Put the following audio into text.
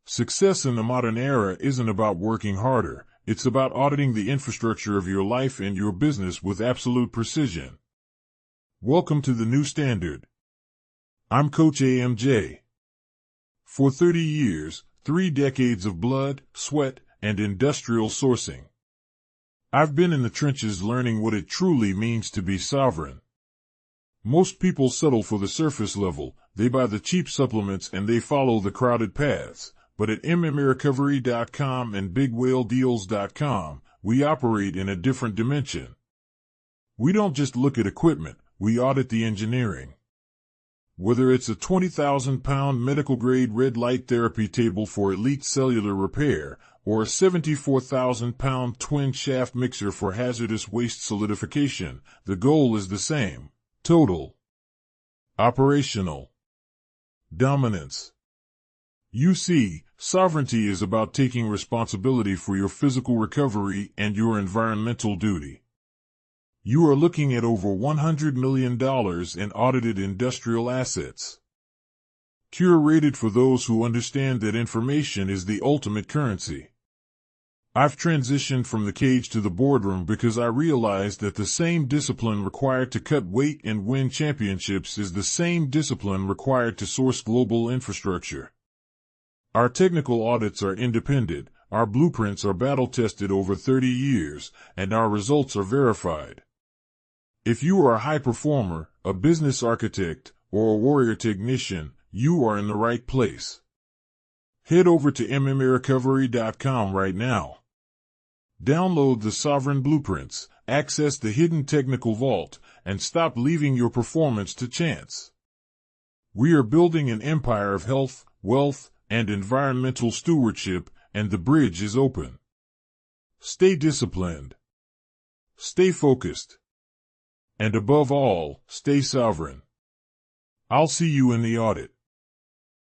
Success in the modern era isn't about working harder, it's about auditing the infrastructure of your life and your business with absolute precision. Welcome to the new standard. I'm Coach AMJ. For 30 years, 3 decades of blood, sweat, and industrial sourcing, I've been in the trenches learning what it truly means to be sovereign. Most people settle for the surface level, they buy the cheap supplements and they follow the crowded paths. But at mmrecovery.com and bigwhaledeals.com, we operate in a different dimension. We don't just look at equipment, we audit the engineering. Whether it's a 20,000-pound medical-grade red light therapy table for elite cellular repair, or a 74,000-pound twin-shaft mixer for hazardous waste solidification, the goal is the same: total operational dominance. You see, sovereignty is about taking responsibility for your physical recovery and your environmental duty. You are looking at over $100 million in audited industrial assets. Curated for those who understand that information is the ultimate currency. I've transitioned from the cage to the boardroom because I realized that the same discipline required to cut weight and win championships is the same discipline required to source global infrastructure. Our technical audits are independent, our blueprints are battle-tested over 30 years, and our results are verified. If you are a high performer, a business architect, or a warrior technician, you are in the right place. Head over to mmrecovery.com right now. Download the Sovereign Blueprints, access the hidden technical vault, and stop leaving your performance to chance. We are building an empire of health, wealth, and environmental stewardship, and the bridge is open. Stay disciplined. Stay focused. And above all, stay sovereign. I'll see you in the audit.